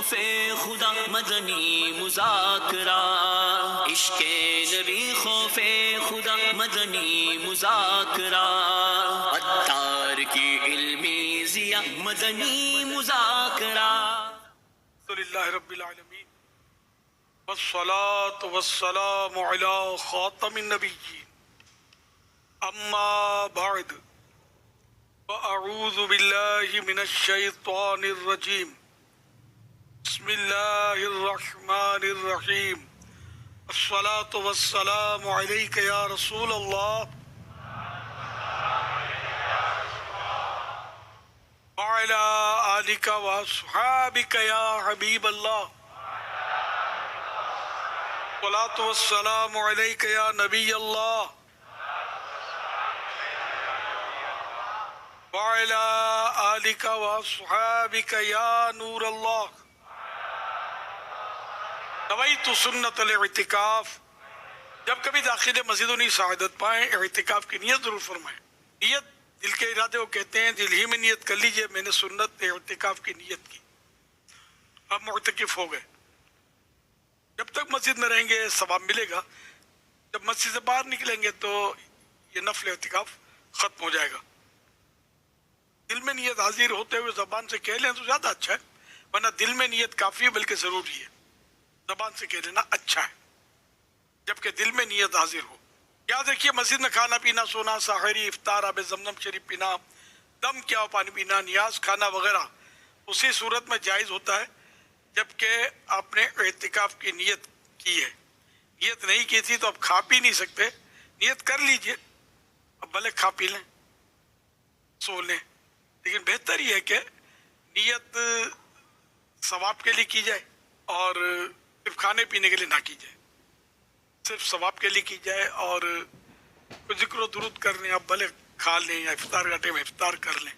خوف خدا مدنی مذاکرہ، عشق نبی خوف خدا مدنی مذاکرہ، عطار کی علمی ضیاء مدنی مذاکرہ۔ الحمدللہ رب العالمین والصلاة والسلام علی خاتم النبیین، اما بعد فاعوذ باللہ من الشیطان الرجیم، بسم اللہ الرحمن الرحیم، الصلاة والسلام علیک یا رسول اللہ وعلی آلک واصحابک یا حبیب اللہ، الصلاة والسلام علیک یا نبی اللہ وعلی آلک واصحابک یا نور اللہ۔ نویت سنت الاعتکاف، جب کبھی داخل مسجد و نہیں سعادت پائیں اعتکاف کی نیت ضرور فرمائیں۔ نیت دل کے ارادے کو کہتے ہیں، دل ہی میں نیت کر لیجئے میں نے سنت اعتکاف کی نیت کی، اب معتکف ہو گئے۔ جب تک مسجد میں رہیں گے ثواب ملے گا، جب مسجد سے باہر نکلیں گے تو یہ نفل اعتکاف ختم ہو جائے گا۔ دل میں نیت حاضر ہوتے ہوئے زبان سے کہہ لیں تو زیادہ اچھا ہے، ورنہ دل میں نیت کافی ہے بلکہ ضروری ہے، زبان سے کہہ لینا اچھا ہے جبکہ دل میں نیت حاضر ہو۔ یاد رکھیے مسجد میں کھانا پینا، سونا، ساحری، افطار، آب زمزم شریف پینا، دم کیا پانی پینا، نیاز کھانا وغیرہ اسی صورت میں جائز ہوتا ہے جبکہ آپ نے اعتکاف کی نیت کی ہے۔ نیت نہیں کی تھی تو اب کھا پی نہیں سکتے، نیت کر لیجئے، اب بھلے کھا پی لیں سو لیں، لیکن بہتر یہ ہے کہ نیت ثواب کے لیے کی جائے اور صرف کھانے پینے کے لیے نہ کی جائے، صرف ثواب کے لیے کی جائے اور کوئی ذکر و درود کر لیں، اب بھلے کھا لیں یا افطار کا ٹائم افطار کر لیں۔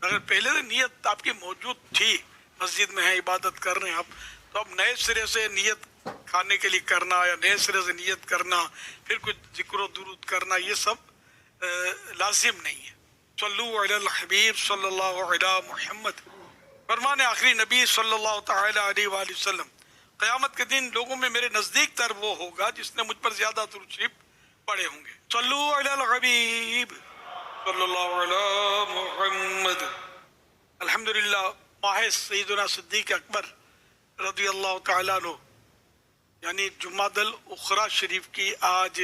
اگر پہلے سے نیت آپ کی موجود تھی، مسجد میں ہیں عبادت کر رہے ہیں آپ، تو اب نئے سرے سے نیت کھانے کے لیے کرنا یا نئے سرے سے نیت کرنا پھر کچھ ذکر و درود کرنا یہ سب لازم نہیں ہے۔ صلو علی الحبیب صلی اللہ علی محمد، فرمان آخری نبی صلی اللہ تعالی علیہ وآلہ وسلم، قیامت کے دن لوگوں میں میرے نزدیک تر وہ ہوگا جس نے مجھ پر زیادہ درود شریف پڑھے ہوں گے۔ صلو علی الحبیب صلی اللہ علی محمد۔ الحمدللہ ماہ سیدنا صدیق اکبر رضی اللہ تعالیٰ عنہ یعنی جمادی الاخری شریف کی آج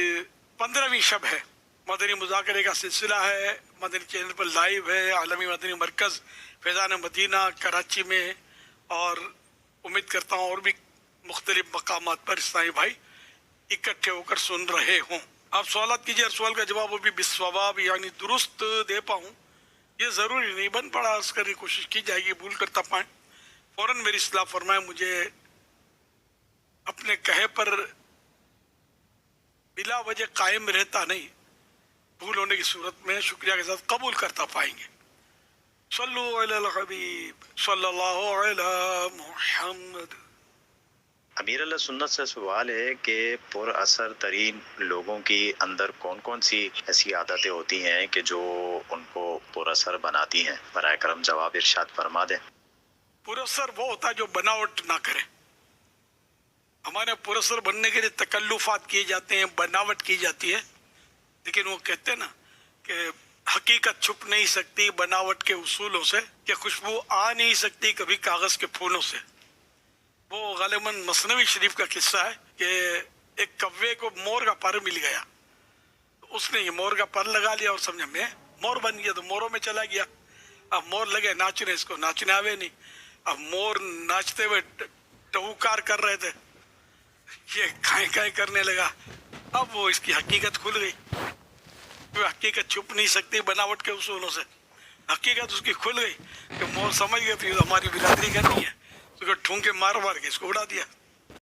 15ویں شب ہے۔ مدنی مذاکرے کا سلسلہ ہے، مدنی چینل پر لائیو ہے، عالمی مدنی مرکز فیضان مدینہ کراچی میں، اور امید کرتا ہوں اور بھی مختلف مقامات پر اسلامی بھائی اکٹھے ہو کر سن رہے ہوں۔ آپ سوالات کیجئے، ہر سوال کا جواب وہ بھی بالصواب یعنی درست دے پاؤں یہ ضروری نہیں، بن پڑا عرض کرنے کی کوشش کی جائے گی، بھول کرتا پائیں فوراً میری اصلاح فرمائیں، مجھے اپنے کہے پر بلا وجہ قائم رہتا نہیں، بھول ہونے کی صورت میں شکریہ کے ساتھ قبول کرتا پائیں گے۔ صلو علی الحبیب صلی اللہ علی محمد۔ امیر اللہ سنت سے سوال ہے کہ پر اثر ترین لوگوں کی اندر کون کون سی ایسی عادتیں ہوتی ہیں کہ جو ان کو پر اثر بناتی ہیں؟ برائے کرم جواب ارشاد فرما دیں۔ پر اثر وہ ہوتا ہے جو بناوٹ نہ کرے۔ ہمارے پر اثر بننے کے لیے تکلفات کیے جاتے ہیں، بناوٹ کی جاتی ہے، لیکن وہ کہتے ہیں نا کہ حقیقت چھپ نہیں سکتی بناوٹ کے اصولوں سے، کہ خوشبو آ نہیں سکتی کبھی کاغذ کے پھولوں سے۔ وہ غالباً مثنوی شریف کا قصہ ہے کہ ایک کوے کو مور کا پر مل گیا، اس نے یہ مور کا پر لگا لیا اور سمجھا میں مور بن گیا، تو موروں میں چلا گیا۔ اب مور لگے ناچنے، اس کو ناچنے آوے نہیں، اب مور ناچتے ہوئے ٹہوکار کر رہے تھے، یہ کھائیں کھائیں کرنے لگا۔ اب وہ اس کی حقیقت کھل گئی، حقیقت چھپ نہیں سکتی بناوٹ کے اصولوں سے، حقیقت اس کی کھل گئی کہ مور سمجھ گئے تو یہ ہماری برادری کا نہیں ہے، تو ٹھونکے مار مار کے اس کو اڑا دیا۔